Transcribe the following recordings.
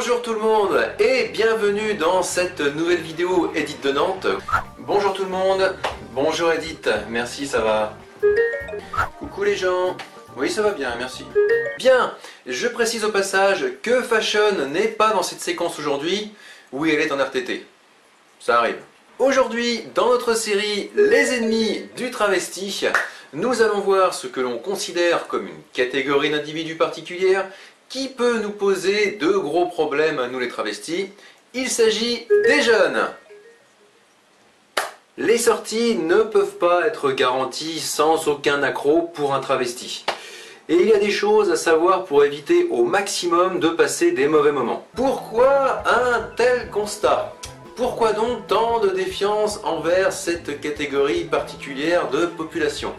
Bonjour tout le monde et bienvenue dans cette nouvelle vidéo Edith de Nantes. Bonjour tout le monde, bonjour Edith, merci, ça va? Coucou les gens, oui ça va bien, merci. Bien, je précise au passage que Fashion n'est pas dans cette séquence aujourd'hui, oui elle est en RTT, ça arrive. Aujourd'hui, dans notre série Les ennemis du travesti, nous allons voir ce que l'on considère comme une catégorie d'individus particulière qui peut nous poser de gros problèmes à nous les travestis. Il s'agit des jeunes. Les sorties ne peuvent pas être garanties sans aucun accroc pour un travesti. Et il y a des choses à savoir pour éviter au maximum de passer des mauvais moments. Pourquoi un tel constat ? Pourquoi donc tant de défiance envers cette catégorie particulière de population ?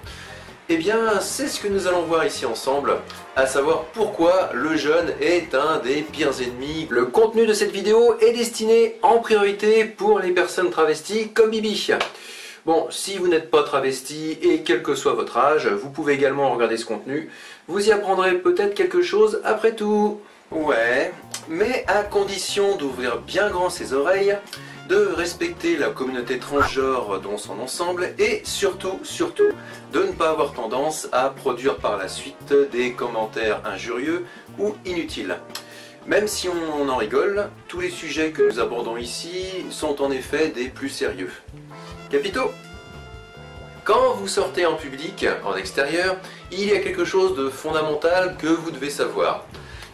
Eh bien, c'est ce que nous allons voir ici ensemble, à savoir pourquoi le jeune est un des pires ennemis. Le contenu de cette vidéo est destiné en priorité pour les personnes travesties comme Bibi. Bon, si vous n'êtes pas travesti et quel que soit votre âge, vous pouvez également regarder ce contenu. Vous y apprendrez peut-être quelque chose après tout. Ouais, mais à condition d'ouvrir bien grand ses oreilles, de respecter la communauté transgenre dans son ensemble et surtout de ne pas avoir tendance à produire par la suite des commentaires injurieux ou inutiles. Même si on en rigole, tous les sujets que nous abordons ici sont en effet des plus sérieux. Capito ? Quand vous sortez en public, en extérieur, il y a quelque chose de fondamental que vous devez savoir.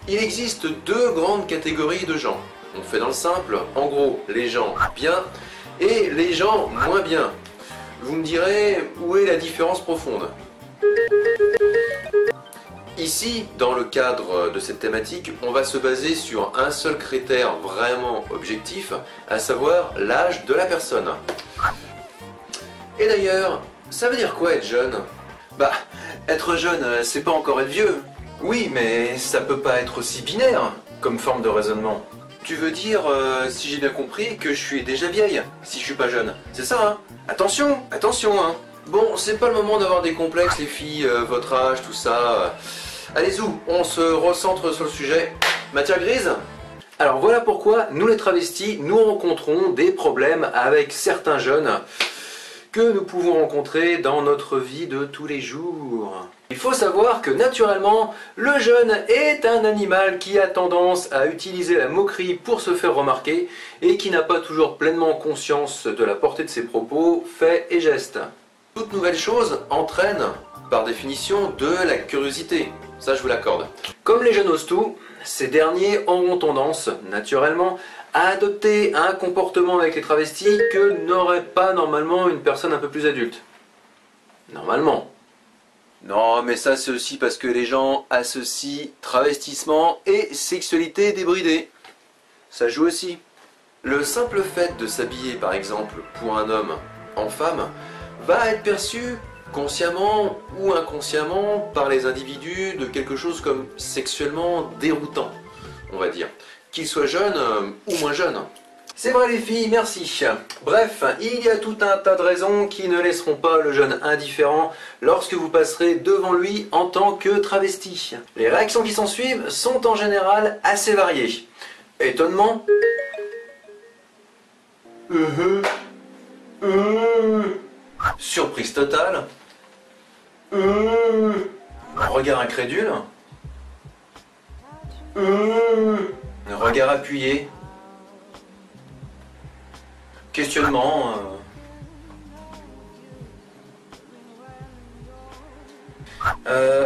Il existe deux grandes catégories de gens. On fait dans le simple, en gros, les gens bien et les gens moins bien. Vous me direz, où est la différence profonde? Ici, dans le cadre de cette thématique, on va se baser sur un seul critère vraiment objectif, à savoir l'âge de la personne. Et d'ailleurs, ça veut dire quoi être jeune? Bah, être jeune, c'est pas encore être vieux. Oui, mais ça peut pas être aussi binaire comme forme de raisonnement. Tu veux dire, si j'ai bien compris, que je suis déjà vieille, si je suis pas jeune. C'est ça, hein? Attention, attention, hein. Bon, c'est pas le moment d'avoir des complexes, les filles, votre âge, tout ça. Allez-y, on se recentre sur le sujet. Matière grise? Alors voilà pourquoi, nous les travestis, nous rencontrons des problèmes avec certains jeunes que nous pouvons rencontrer dans notre vie de tous les jours. Il faut savoir que naturellement, le jeune est un animal qui a tendance à utiliser la moquerie pour se faire remarquer et qui n'a pas toujours pleinement conscience de la portée de ses propos, faits et gestes. Toute nouvelle chose entraîne, par définition, de la curiosité. Ça, je vous l'accorde. Comme les jeunes osent tout, ces derniers auront tendance, naturellement, à adopter un comportement avec les travestis que n'aurait pas normalement une personne un peu plus adulte. Normalement. Non, mais ça c'est aussi parce que les gens associent travestissement et sexualité débridée. Ça joue aussi. Le simple fait de s'habiller par exemple pour un homme en femme va être perçu consciemment ou inconsciemment par les individus de quelque chose comme sexuellement déroutant, on va dire. Qu'il soit jeune ou moins jeune. C'est vrai les filles, merci. Bref, il y a tout un tas de raisons qui ne laisseront pas le jeune indifférent lorsque vous passerez devant lui en tant que travesti. Les réactions qui s'ensuivent sont en général assez variées. Étonnement. Surprise totale. Regard incrédule. Regard appuyé. Questionnement.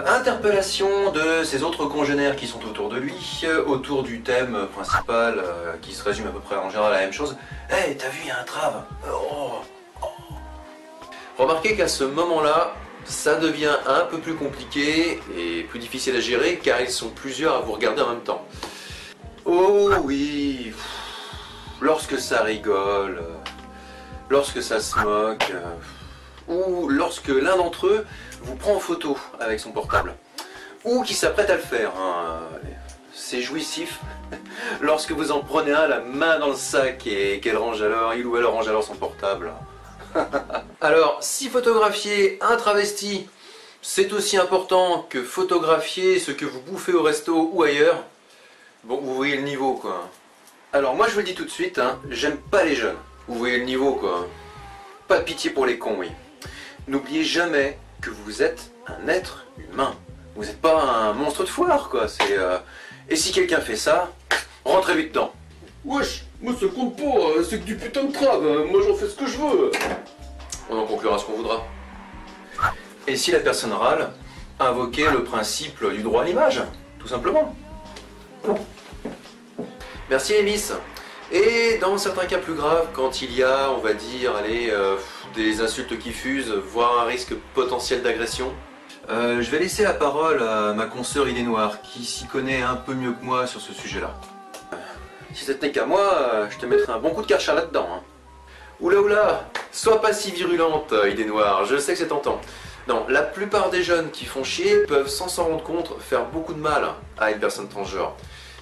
Interpellation de ses autres congénères qui sont autour de lui, autour du thème principal qui se résume à peu près en général à la même chose. Hey, t'as vu, il y a un trave. Remarquez qu'à ce moment-là, ça devient un peu plus compliqué et plus difficile à gérer car ils sont plusieurs à vous regarder en même temps. Oh oui, lorsque ça rigole, lorsque ça se moque, ou lorsque l'un d'entre eux vous prend en photo avec son portable, ou qui s'apprête à le faire, hein. C'est jouissif lorsque vous en prenez un la main dans le sac et qu'elle range alors, il ou elle range alors son portable. Alors, si photographier un travesti, c'est aussi important que photographier ce que vous bouffez au resto ou ailleurs, Bon, vous voyez le niveau, quoi. Alors moi je vous le dis tout de suite, hein, j'aime pas les jeunes. Vous voyez le niveau, quoi. Pas de pitié pour les cons, oui. N'oubliez jamais que vous êtes un être humain. Vous n'êtes pas un monstre de foire, quoi. Et si quelqu'un fait ça, rentrez vite dedans. Wesh, moi ça compte pas, c'est que du putain de crabe, moi j'en fais ce que je veux. On en conclura ce qu'on voudra. Et si la personne râle, invoquez le principe du droit à l'image, tout simplement. Merci Emis. Et dans certains cas plus graves, quand il y a, on va dire, allez, des insultes qui fusent, voire un risque potentiel d'agression, je vais laisser la parole à ma consoeur Idée Noire, qui s'y connaît un peu mieux que moi sur ce sujet-là. Si c'était qu'à moi, je te mettrais un bon coup de karcher là-dedans. Hein. Oula oula, sois pas si virulente, Idée Noire, je sais que c'est tentant. Non, la plupart des jeunes qui font chier peuvent sans s'en rendre compte faire beaucoup de mal à une personne transgenre.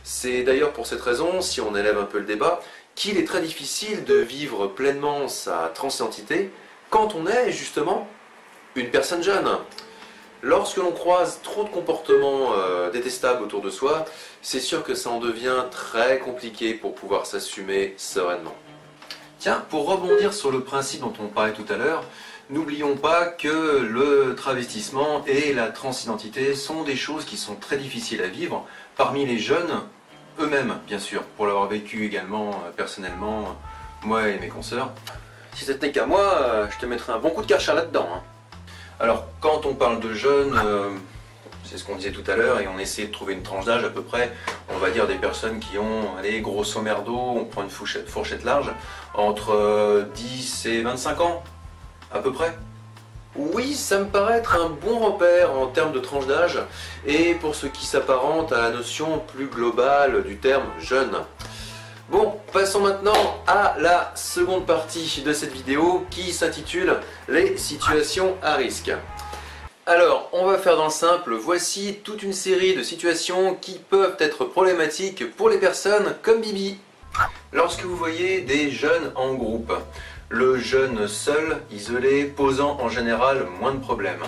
C'est d'ailleurs pour cette raison, si on élève un peu le débat, qu'il est très difficile de vivre pleinement sa transidentité quand on est justement une personne jeune. Lorsque l'on croise trop de comportements détestables autour de soi, c'est sûr que ça en devient très compliqué pour pouvoir s'assumer sereinement. Tiens, pour rebondir sur le principe dont on parlait tout à l'heure, n'oublions pas que le travestissement et la transidentité sont des choses qui sont très difficiles à vivre parmi les jeunes eux-mêmes, bien sûr, pour l'avoir vécu également personnellement, moi et mes consoeurs. Si c'était qu'à moi, je te mettrais un bon coup de karcher là-dedans. Hein. Alors, quand on parle de jeunes, c'est ce qu'on disait tout à l'heure, et on essaie de trouver une tranche d'âge à peu près, on va dire des personnes qui ont, allez, grosso merdo, on prend une fourchette large, entre 10 et 25 ans, à peu près. Oui, ça me paraît être un bon repère en termes de tranche d'âge, et pour ce qui s'apparente à la notion plus globale du terme jeune. Bon, passons maintenant à la seconde partie de cette vidéo qui s'intitule « Les situations à risque ». Alors, on va faire dans le simple, voici toute une série de situations qui peuvent être problématiques pour les personnes comme Bibi. Lorsque vous voyez des jeunes en groupe, le jeune seul, isolé, posant en général moins de problèmes.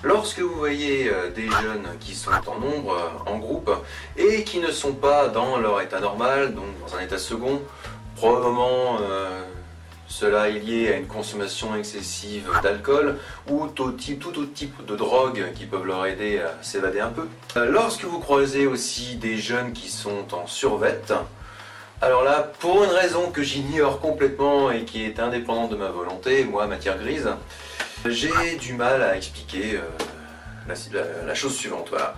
Lorsque vous voyez des jeunes qui sont en nombre, en groupe, et qui ne sont pas dans leur état normal, donc dans un état second, probablement cela est lié à une consommation excessive d'alcool ou tout autre type de drogue qui peuvent leur aider à s'évader un peu. Lorsque vous croisez aussi des jeunes qui sont en survette, alors là, pour une raison que j'ignore complètement et qui est indépendante de ma volonté, moi, matière grise, j'ai du mal à expliquer la chose suivante, voilà.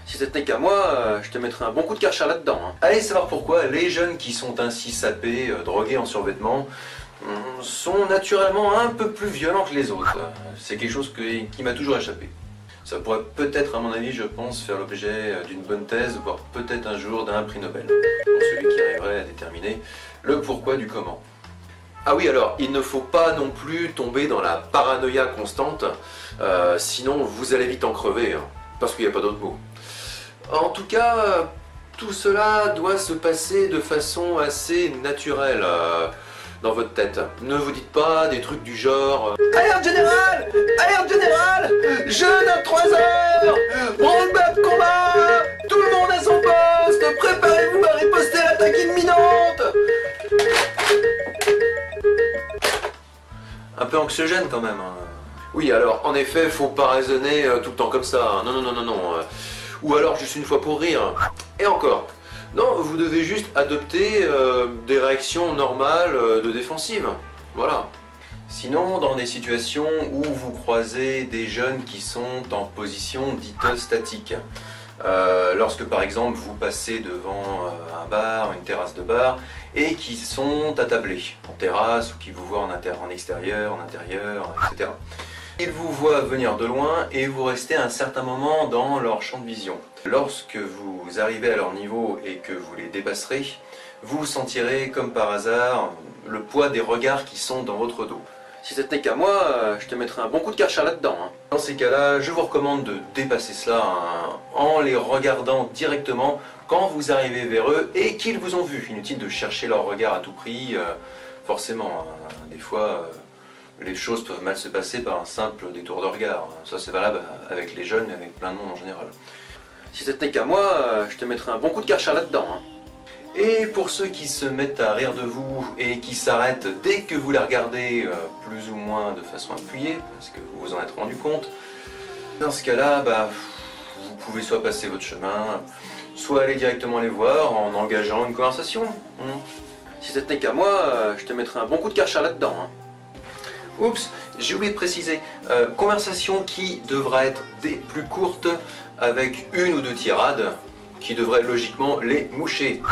Si c'était qu'à moi, je te mettrais un bon coup de karcher là-dedans. Hein. Allez savoir pourquoi les jeunes qui sont ainsi sapés, drogués en survêtement, sont naturellement un peu plus violents que les autres. C'est quelque chose qui m'a toujours échappé. Ça pourrait peut-être, à mon avis, je pense, faire l'objet d'une bonne thèse, voire peut-être un jour d'un prix Nobel, pour celui qui arriverait à déterminer le pourquoi du comment. Ah oui, alors, il ne faut pas non plus tomber dans la paranoïa constante, sinon vous allez vite en crever, hein, parce qu'il n'y a pas d'autre mot. En tout cas, tout cela doit se passer de façon assez naturelle dans votre tête. Ne vous dites pas des trucs du genre Alerte générale! Alerte générale! Jeune à 3 heures! Branle-bas de combat! Tout le monde à son poste! Préparez-vous à riposter à l'attaque imminente! Un peu anxiogène quand même. Hein. Oui, alors en effet, faut pas raisonner tout le temps comme ça. Hein. Non, non, non, non, non. Ou alors juste une fois pour rire. Et encore. Non, vous devez juste adopter des réactions normales de défensive. Voilà. Sinon, dans des situations où vous croisez des jeunes qui sont en position dite statique, lorsque par exemple vous passez devant un bar, une terrasse de bar, et qui sont attablés en terrasse ou qui vous voient en extérieur, en intérieur, etc. Ils vous voient venir de loin et vous restez un certain moment dans leur champ de vision. Lorsque vous arrivez à leur niveau et que vous les dépasserez, vous sentirez comme par hasard le poids des regards qui sont dans votre dos. Si c'était qu'à moi, je te mettrais un bon coup de karcher là-dedans. Hein. Dans ces cas-là, je vous recommande de dépasser cela en les regardant directement quand vous arrivez vers eux et qu'ils vous ont vu. Inutile de chercher leur regard à tout prix, forcément. Hein. Des fois, les choses peuvent mal se passer par un simple détour de regard. Ça c'est valable avec les jeunes et avec plein de monde en général. Si c'était qu'à moi, je te mettrais un bon coup de karcher là-dedans. Hein. Et pour ceux qui se mettent à rire de vous et qui s'arrêtent dès que vous les regardez plus ou moins de façon appuyée, parce que vous vous en êtes rendu compte, dans ce cas-là, vous pouvez soit passer votre chemin, soit aller directement les voir en engageant une conversation. Si ce n'était qu'à moi, je te mettrais un bon coup de karcher là-dedans. Oups, j'ai oublié de préciser, conversation qui devra être des plus courtes, avec une ou deux tirades, qui devraient logiquement les moucher.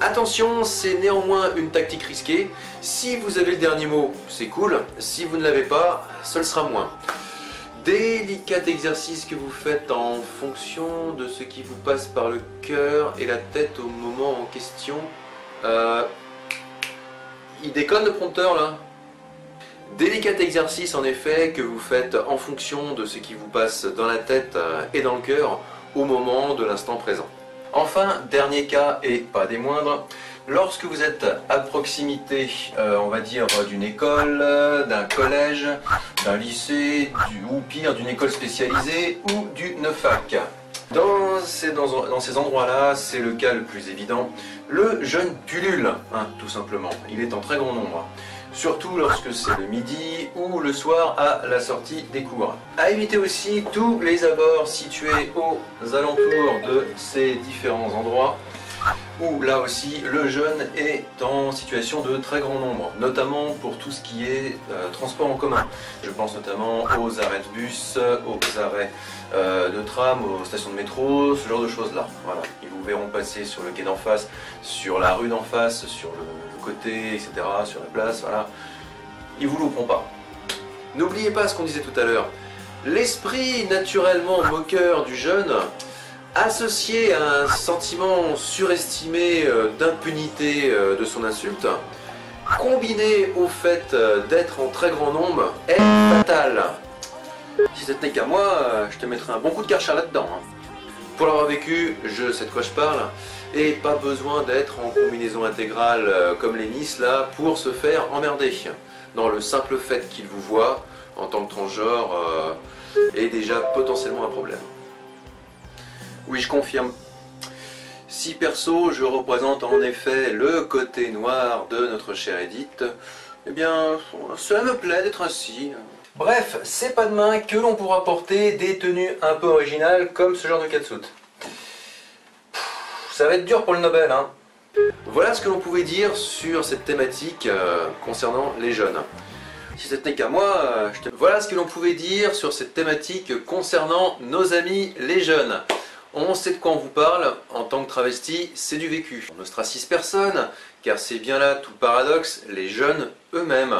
Attention, c'est néanmoins une tactique risquée. Si vous avez le dernier mot, c'est cool. Si vous ne l'avez pas, ce le sera moins. Délicat exercice que vous faites en fonction de ce qui vous passe par le cœur et la tête au moment en question. Il déconne le prompteur là. Délicat exercice en effet que vous faites en fonction de ce qui vous passe dans la tête et dans le cœur au moment de l'instant présent. Enfin, dernier cas et pas des moindres, lorsque vous êtes à proximité, on va dire, d'une école, d'un collège, d'un lycée, ou pire, d'une école spécialisée ou d'une fac. Dans ces endroits-là, c'est le cas le plus évident. Le jeune pullule, tout simplement. Il est en très grand nombre. Surtout lorsque c'est le midi ou le soir à la sortie des cours. À éviter aussi tous les abords situés aux alentours de ces différents endroits où là aussi le jeune est en situation de très grand nombre, notamment pour tout ce qui est transport en commun. Je pense notamment aux arrêts de bus, aux arrêts de tram, aux stations de métro, ce genre de choses là. Voilà. Ils vous verront passer sur le quai d'en face, sur la rue d'en face, sur le côté, etc., sur la place, voilà. Ils vous louperont pas. N'oubliez pas ce qu'on disait tout à l'heure. L'esprit naturellement moqueur du jeune, associé à un sentiment surestimé d'impunité de son insulte, combiné au fait d'être en très grand nombre, est fatal. Si ce n'est qu'à moi, je te mettrais un bon coup de karcher là-dedans. Pour l'avoir vécu, je sais de quoi je parle. Et pas besoin d'être en combinaison intégrale comme les Nice là pour se faire emmerder. Non, le simple fait qu'il vous voit en tant que transgenre est déjà potentiellement un problème. Oui, je confirme. Si perso je représente en effet le côté noir de notre chère Edith, eh bien cela me plaît d'être ainsi. Bref, c'est pas demain que l'on pourra porter des tenues un peu originales comme ce genre de catsuit. Ça va être dur pour le Nobel, hein. Voilà ce que l'on pouvait dire sur cette thématique concernant les jeunes. Si ce n'est qu'à moi, voilà ce que l'on pouvait dire sur cette thématique concernant nos amis les jeunes. On sait de quoi on vous parle, en tant que travesti, c'est du vécu. On n'ostracise personne, car c'est bien là tout le paradoxe, les jeunes eux-mêmes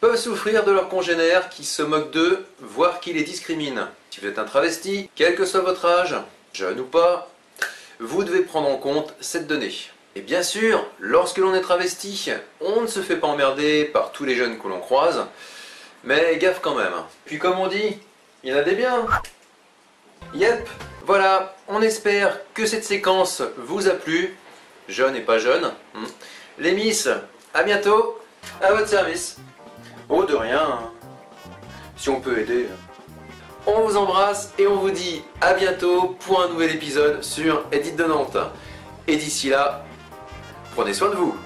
peuvent souffrir de leurs congénères qui se moquent d'eux, voire qui les discriminent. Si vous êtes un travesti, quel que soit votre âge, jeune ou pas, vous devez prendre en compte cette donnée. Et bien sûr, lorsque l'on est travesti, on ne se fait pas emmerder par tous les jeunes que l'on croise, mais gaffe quand même. Puis comme on dit, il y en a des biens. Yep, voilà, on espère que cette séquence vous a plu, jeune et pas jeune. Les miss, à bientôt, à votre service. Oh, de rien, si on peut aider. On vous embrasse et on vous dit à bientôt pour un nouvel épisode sur Edith de Nantes. Et d'ici là, prenez soin de vous.